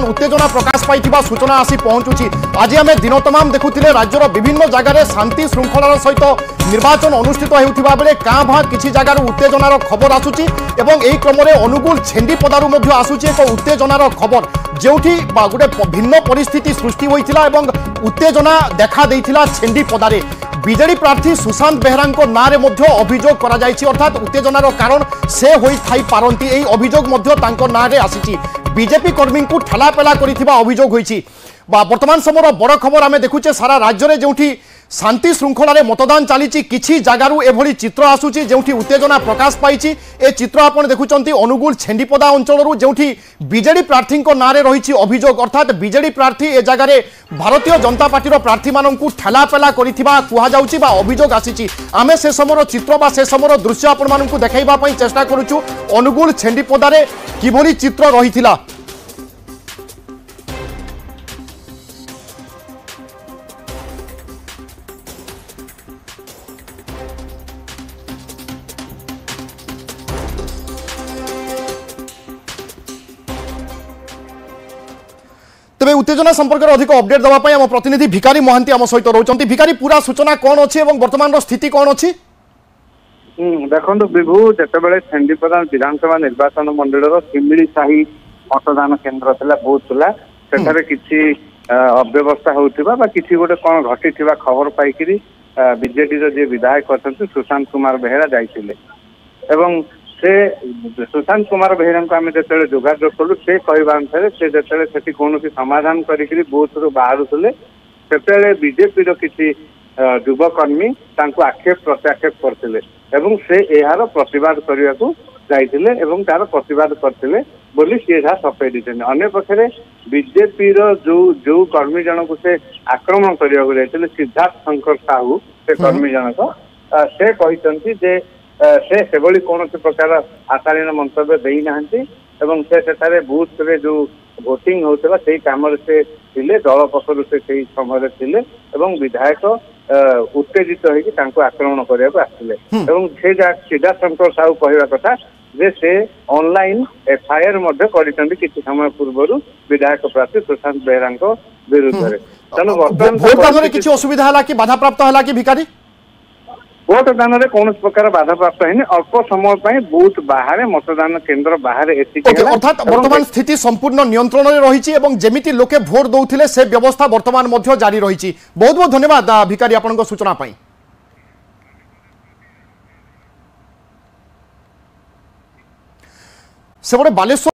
उत्तेजना प्रकाश पाई सूचना आसी पहुंचुची। आज आम दिन तमाम देखुले राज्यर विभिन्न जगार शांति श्रृंखलार सहित निर्वाचन अनुष्ठित होता बेले काँ भाँ किसी जगार उत्तेजनार खबर आसूची एवं यही क्रम में अनुगुल छेंडीपदारू आसूची एक उत्तेजनार खबर जोठी गोटे भिन्न परिस्थिति सृष्टि होता एवं उत्तेजना देखा देइथिला छेंडीपदारे। बीजेडी प्रार्थी सुशांत बेहरा नारे अभियोग करा जायछि अर्थात उत्तेजनार कारण से होई थाई पारंती एई अभियोग मध्य तांको नारे आसीछि। बीजेपी कर्मी को ठेलापेला करिथिबा अभियोग होईछि। वर्तमान समय बड़ खबर आमे देखुचे सारा राज्य में जोठी शांति श्रृंखला रे मतदान चली किछि जगारू एभली चित्र आसूची जोठी उत्तेजना प्रकाश पाई। ए चित्र आपण देखुचंती अनुगुल छेंडीपदा अंचलरू जोठी बीजेडी प्रार्थी नारे रही अभियोग अर्थात बीजेडी प्रार्थी ए जगार भारतीय जनता पार्टी प्रार्थी मानू ठेलापेला कहुची अभियोग आसी। आमे से समय चित्र बा से समय दृश्य आपण मानू देखा चेष्टा करुचु अनुगुल छेंडीपदारे किभली चित्र रही। तेज उत्तेजना संपर्क में अधिक अपडेट देवाई आम प्रतिनिधि भिकारी महांती आम सहित रोचंती। भिकारी पूरा सूचना कौन अच्छी वर्तमान स्थिति कौन अच्छी? देखो विभू जिते छेंडीपदा विधानसभा निर्वाचन मंडल सिमिली साही मतदान केन्द्र था बूथ था सेठारे किसी अव्यवस्था होता किसी गोटे कौन घटी खबर पाई बीजेडी जी विधायक अच्छा सुशांत कुमार बेहरा जाइए से सुशांत कुमार बेहरा को आम जो जोगाजोग कलु से कहवा अनुसार से जो कौन समाधान कर बूथ रू बाहर से बीजेपी किसी युवकर्मी आक्षेप प्रत्याक्षेप करते से यार प्रतिवाद करने को जाइए तार प्रतिवाद करते बोली सी सफाई देते। अन्य पक्षे बीजेपी जो कर्मी जनक से आक्रमण करने को सिद्धार्थ शंकर साहू से कर्मी जनक से कहते से भली कौन प्रकार आशालीन मंतव्य देना से बूथ रे जो भोटिंग होता से कम से थे दल पक्षर से समय थे विधायक उत्तेजित होकर आक्रमण करने को आसते सिद्धार्थ शंकर साहू कहवा कथा जे से ऑनलाइन एफआईआर किसी समय पूर्व विधायक प्रार्थी सुशांत बेहरा विरुद्ध में तेणु बर्तमान किसी असुविधा है कि बाधा प्राप्त है कि भिकारी भोट दान में कौन प्रकार बाधा प्राप्त है अल्प समय बूथ बाहर मतदान केन्द्र बाहर अर्थात वर्तमान स्थिति संपूर्ण नियंत्रण में रही जमी लोके भोट दौले से व्यवस्था वर्तमान जारी रही। बहुत बहुत धन्यवाद भिकारी आपन सूचना से बालेश्वर।